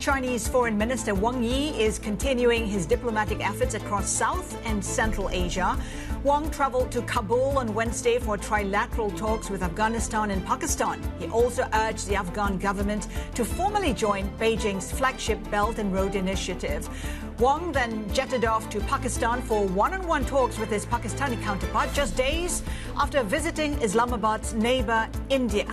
Chinese Foreign Minister Wang Yi is continuing his diplomatic efforts across South and Central Asia. Wang traveled to Kabul on Wednesday for trilateral talks with Afghanistan and Pakistan. He also urged the Afghan government to formally join Beijing's flagship Belt and Road Initiative. Wang then jetted off to Pakistan for one-on-one talks with his Pakistani counterpart just days after visiting Islamabad's neighbor, India.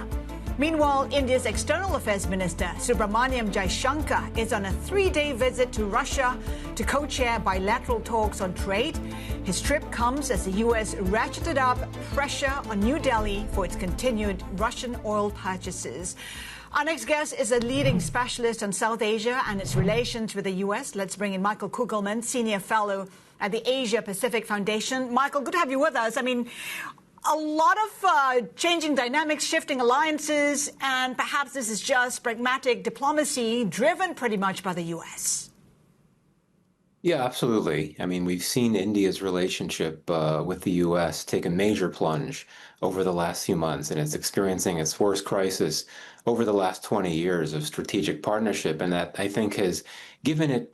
Meanwhile, India's External Affairs Minister Subramaniam Jaishankar is on a 3-day visit to Russia to co-chair bilateral talks on trade. His trip comes as the U.S. ratcheted up pressure on New Delhi for its continued Russian oil purchases. Our next guest is a leading specialist on South Asia and its relations with the U.S. Let's bring in Michael Kugelman, Senior Fellow at the Asia Pacific Foundation. Michael, good to have you with us. A lot of changing dynamics, shifting alliances, and perhaps this is just pragmatic diplomacy driven pretty much by the U.S. Yeah, absolutely. We've seen India's relationship with the U.S. take a major plunge over the last few months, and it's experiencing its worst crisis over the last 20 years of strategic partnership. And that, I think, has given it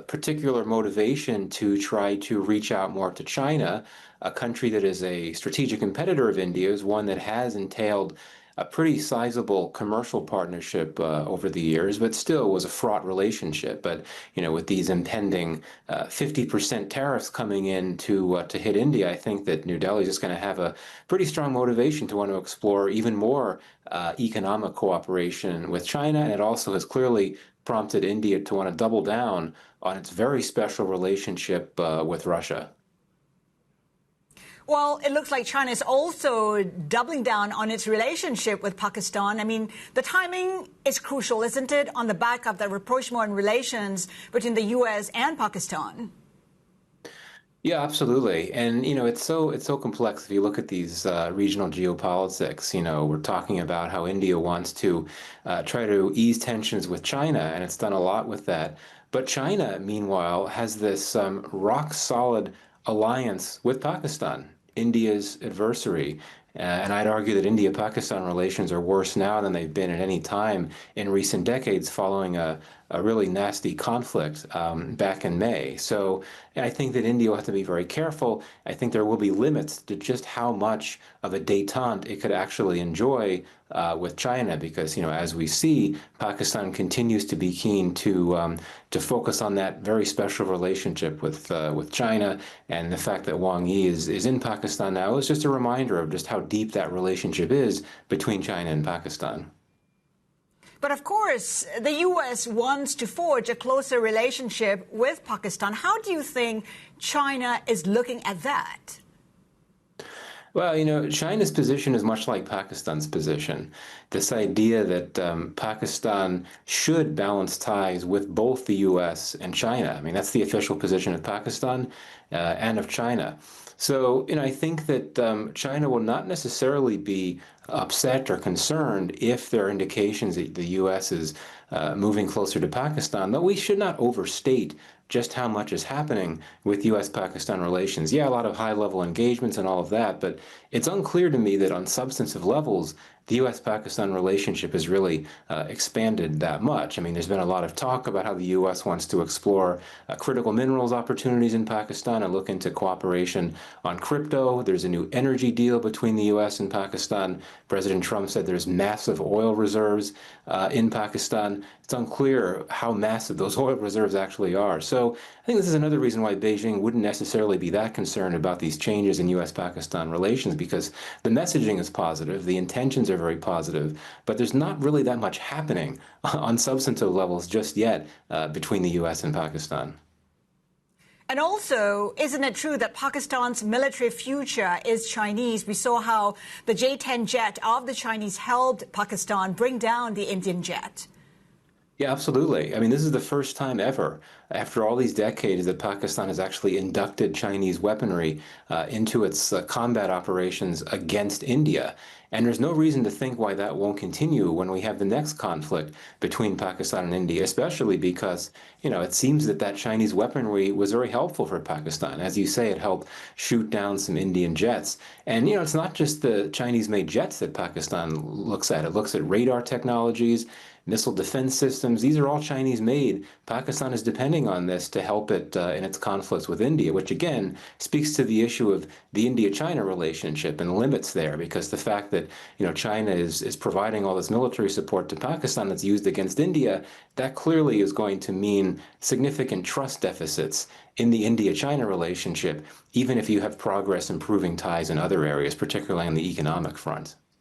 particular motivation to try to reach out more to China, a country that is a strategic competitor of India's, one that has entailed a pretty sizable commercial partnership over the years, but still was a fraught relationship. But, with these impending 50% tariffs coming in to hit India, I think that New Delhi is just going to have a pretty strong motivation to want to explore even more economic cooperation with China. And it also has clearly prompted India to want to double down on its very special relationship with Russia. Well, it looks like China is also doubling down on its relationship with Pakistan. The timing is crucial, isn't it, on the back of the rapprochement in relations between the U.S. and Pakistan? Yeah, absolutely. And, it's so complex. If you look at these regional geopolitics, we're talking about how India wants to try to ease tensions with China, and it's done a lot with that. But China, meanwhile, has this rock solid alliance with Pakistan, India's adversary. And I'd argue that India-Pakistan relations are worse now than they've been at any time in recent decades following a really nasty conflict back in May. So I think that India will have to be very careful. I think there will be limits to just how much of a détente it could actually enjoy with China, because, as we see, Pakistan continues to be keen to focus on that very special relationship with China. And the fact that Wang Yi is in Pakistan now is just a reminder of just how deep that relationship is between China and Pakistan. But of course, the U.S. wants to forge a closer relationship with Pakistan. How do you think China is looking at that? Well, China's position is much like Pakistan's position. This idea that Pakistan should balance ties with both the U.S. and China. That's the official position of Pakistan and of China. So, I think that China will not necessarily be upset or concerned if there are indications that the U.S. is moving closer to Pakistan, though we should not overstate just how much is happening with U.S.-Pakistan relations. Yeah, a lot of high-level engagements and all of that, but it's unclear to me that on substantive levels, the U.S.-Pakistan relationship has really expanded that much. There's been a lot of talk about how the U.S. wants to explore critical minerals opportunities in Pakistan and look into cooperation on crypto. There's a new energy deal between the U.S. and Pakistan. President Trump said there's massive oil reserves in Pakistan. It's unclear how massive those oil reserves actually are. So I think this is another reason why Beijing wouldn't necessarily be that concerned about these changes in U.S.-Pakistan relations, because the messaging is positive, the intentions are very positive, but there's not really that much happening on substantive levels just yet between the U.S. and Pakistan. And also, isn't it true that Pakistan's military future is Chinese? We saw how the J-10 jet of the Chinese helped Pakistan bring down the Indian jet. Yeah, absolutely. This is the first time ever, after all these decades, that Pakistan has actually inducted Chinese weaponry into its combat operations against India. And there's no reason to think why that won't continue when we have the next conflict between Pakistan and India, especially because, it seems that Chinese weaponry was very helpful for Pakistan. As you say, it helped shoot down some Indian jets. And, it's not just the Chinese-made jets that Pakistan looks at. It looks at radar technologies. missile defense systems. These are all Chinese made. Pakistan is depending on this to help it in its conflicts with India, which again speaks to the issue of the India-China relationship and limits there, because the fact that China is providing all this military support to Pakistan that's used against India, that clearly is going to mean significant trust deficits in the India-China relationship, even if you have progress improving ties in other areas, particularly on the economic front.